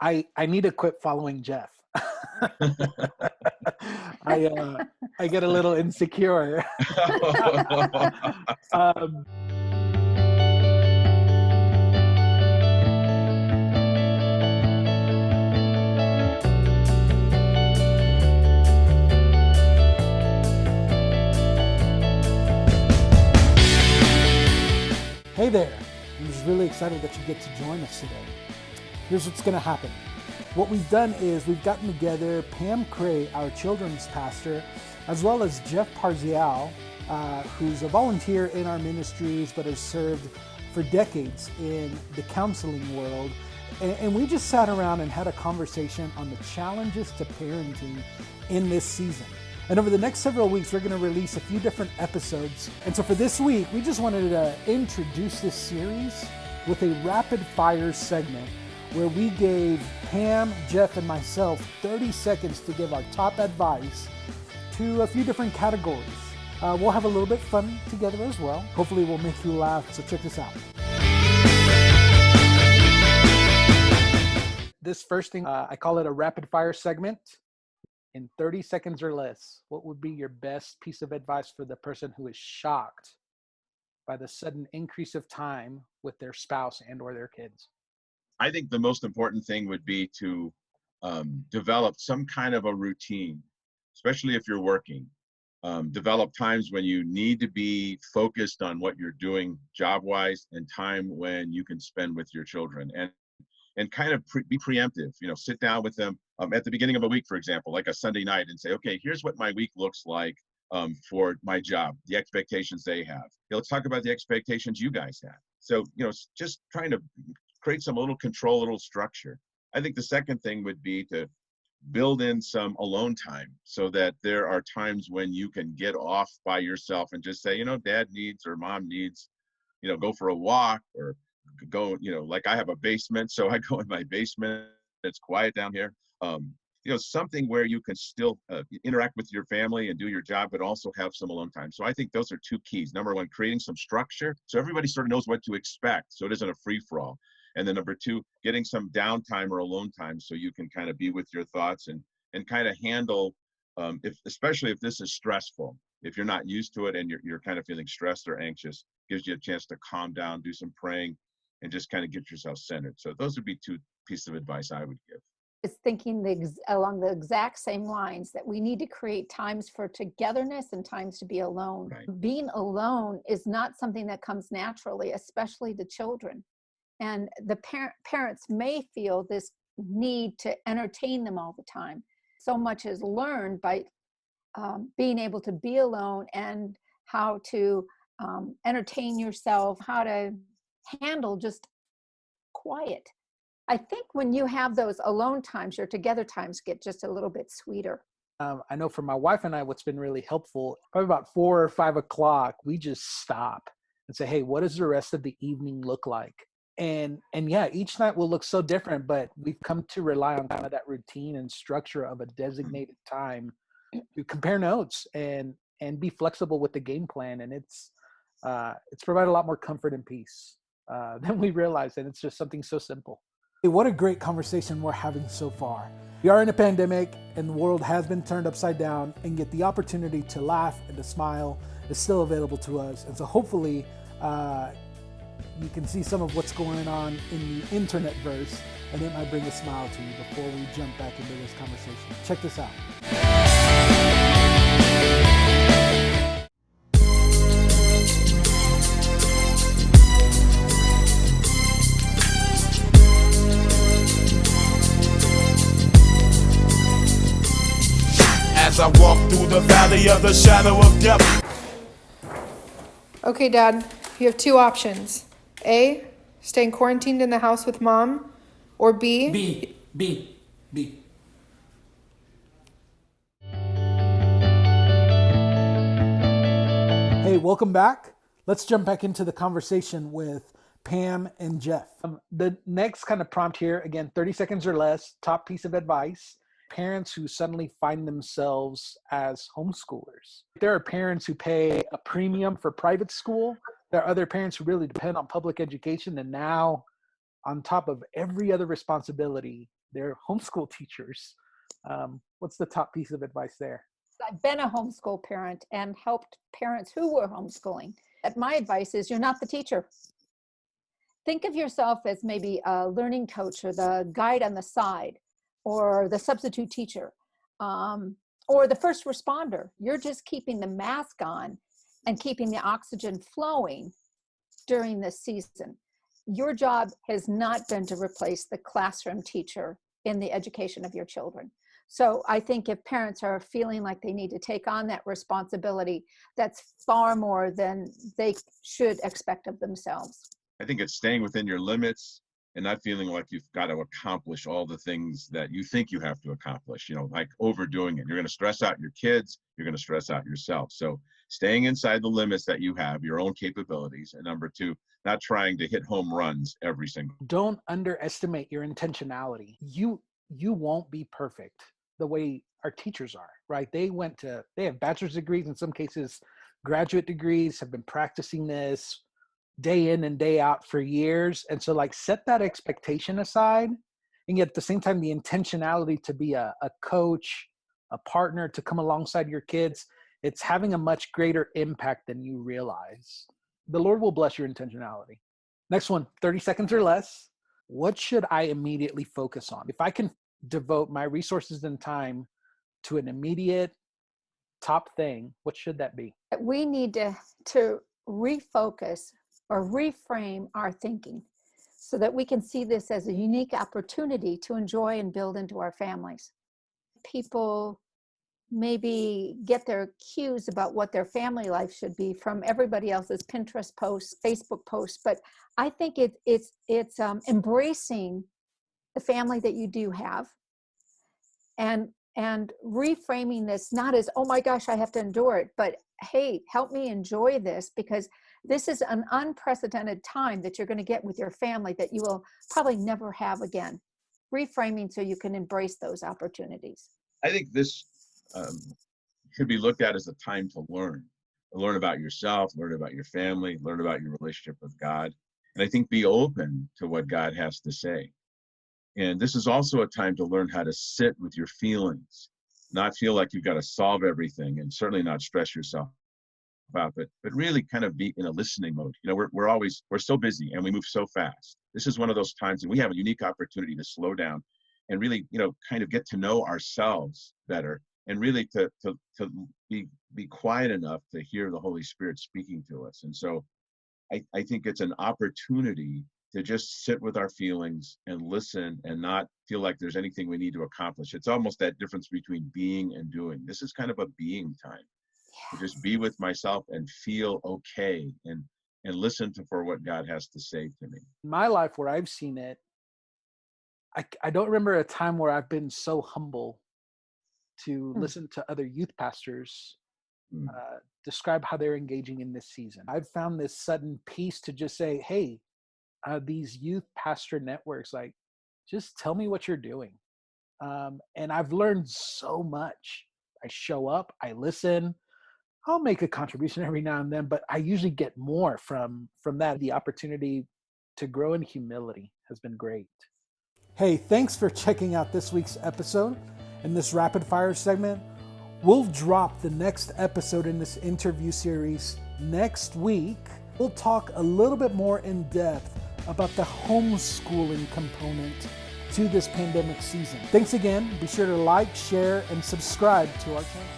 I need to quit following Jeff. I get a little insecure. um, Hey there, I'm just really excited that you get to join us today. Here's what's gonna happen. What we've done is we've gotten together Pam Cray, our children's pastor, as well as Jeff Parziale, who's a volunteer in our ministries but has served for decades in the counseling world. And we just sat around and had a conversation on the challenges to parenting in this season. And over the next several weeks, we're going to release a few different episodes. And so for this week, we just wanted to introduce this series with a rapid fire segment where we gave Pam, Jeff, and myself 30 seconds to give our top advice to a few different categories. We'll have a little bit fun together as well. Hopefully we'll make you laugh, so check this out. This first thing, I call it a rapid fire segment. In 30 seconds or less, what would be your best piece of advice for the person who is shocked by the sudden increase of time with their spouse and or their kids? I think the most important thing would be to develop some kind of a routine, especially if you're working. Develop times when you need to be focused on what you're doing job-wise and time when you can spend with your children. And kind of be preemptive, sit down with them at the beginning of a week, for example, like a Sunday night, and say, okay, here's what my week looks like for my job, the expectations they have. Let's talk about the expectations you guys have. So, just trying to create some little control, little structure. I think the second thing would be to build in some alone time so that there are times when you can get off by yourself and just say, dad needs or mom needs, go for a walk or go, like I have a basement, so I go in my basement. It's quiet down here. Something where you can still interact with your family and do your job, but also have some alone time. So I think those are two keys. Number one, creating some structure so everybody sort of knows what to expect, so it isn't a free-for-all. And then number two, getting some downtime or alone time so you can kind of be with your thoughts and kind of handle, especially if this is stressful. If you're not used to it and you're kind of feeling stressed or anxious, gives you a chance to calm down, do some praying, and just kind of get yourself centered. So those would be two pieces of advice I would give. Is thinking along the exact same lines that we need to create times for togetherness and times to be alone. Right. Being alone is not something that comes naturally, especially to children. And the parents may feel this need to entertain them all the time. So much is learned by being able to be alone and how to entertain yourself, how to handle just quiet. I think when you have those alone times, your together times get just a little bit sweeter. I know for my wife and I, what's been really helpful, probably about 4 or 5 o'clock, we just stop and say, hey, what does the rest of the evening look like? And yeah, each night will look so different, but we've come to rely on kind of that routine and structure of a designated time to compare notes and be flexible with the game plan. And it's provided a lot more comfort and peace than we realized. And it's just something so simple. What a great conversation we're having so far. We are in a pandemic and the world has been turned upside down, and yet the opportunity to laugh and to smile is still available to us. And so hopefully you can see some of what's going on in the internet verse, and it might bring a smile to you before we jump back into this conversation. Check this out. As I walk through the valley of the shadow of death. Okay, Dad, you have two options. A, staying quarantined in the house with Mom, or B. B. Hey, welcome back. Let's jump back into the conversation with Pam and Jeff. The next kind of prompt here, again, 30 seconds or less, top piece of advice. Parents who suddenly find themselves as homeschoolers. There are parents who pay a premium for private school. There are other parents who really depend on public education. And now, on top of every other responsibility, they're homeschool teachers. What's the top piece of advice there? I've been a homeschool parent and helped parents who were homeschooling. And my advice is you're not the teacher. Think of yourself as maybe a learning coach or the guide on the side or the substitute teacher or the first responder. You're just keeping the mask on and keeping the oxygen flowing during this season. Your job has not been to replace the classroom teacher in the education of your children. So I think if parents are feeling like they need to take on that responsibility, that's far more than they should expect of themselves. I think it's staying within your limits and not feeling like you've got to accomplish all the things that you think you have to accomplish, like overdoing it. You're going to stress out your kids, you're going to stress out yourself. So staying inside the limits that you have, your own capabilities. And number two, not trying to hit home runs every single. Don't underestimate your intentionality. You won't be perfect the way our teachers are, right? They have bachelor's degrees, in some cases graduate degrees, have been practicing this day in and day out for years. And so set that expectation aside, and yet at the same time, the intentionality to be a coach, a partner, to come alongside your kids, it's having a much greater impact than you realize. The Lord will bless your intentionality. Next one, 30 seconds or less. What should I immediately focus on? If I can devote my resources and time to an immediate top thing, what should that be? We need to refocus or reframe our thinking so that we can see this as a unique opportunity to enjoy and build into our families. People maybe get their cues about what their family life should be from everybody else's Pinterest posts, Facebook posts, but I think it's embracing the family that you do have and reframing this not as, oh my gosh, I have to endure it, but hey, help me enjoy this, because this is an unprecedented time that you're going to get with your family that you will probably never have again. Reframing so you can embrace those opportunities. I think this should be looked at as a time to learn about yourself, learn about your family, learn about your relationship with God. And I think be open to what God has to say. And this is also a time to learn how to sit with your feelings, not feel like you've got to solve everything, and certainly not stress yourself out, but really kind of be in a listening mode. We're so busy and we move so fast. This is one of those times, and we have a unique opportunity to slow down and really, kind of get to know ourselves better, and really to be quiet enough to hear the Holy Spirit speaking to us. And so I think it's an opportunity to just sit with our feelings and listen and not feel like there's anything we need to accomplish. It's almost that difference between being and doing. This is kind of a being time. To just be with myself and feel okay and listen for what God has to say to me. In my life, where I've seen it, I don't remember a time where I've been so humble to listen to other youth pastors describe how they're engaging in this season. I've found this sudden peace to just say, hey, these youth pastor networks, just tell me what you're doing. And I've learned so much. I show up, I listen, I'll make a contribution every now and then, but I usually get more from that. The opportunity to grow in humility has been great. Hey, thanks for checking out this week's episode. In this rapid fire segment, we'll drop the next episode in this interview series next week. We'll talk a little bit more in depth about the homeschooling component to this pandemic season. Thanks again. Be sure to like, share, and subscribe to our channel.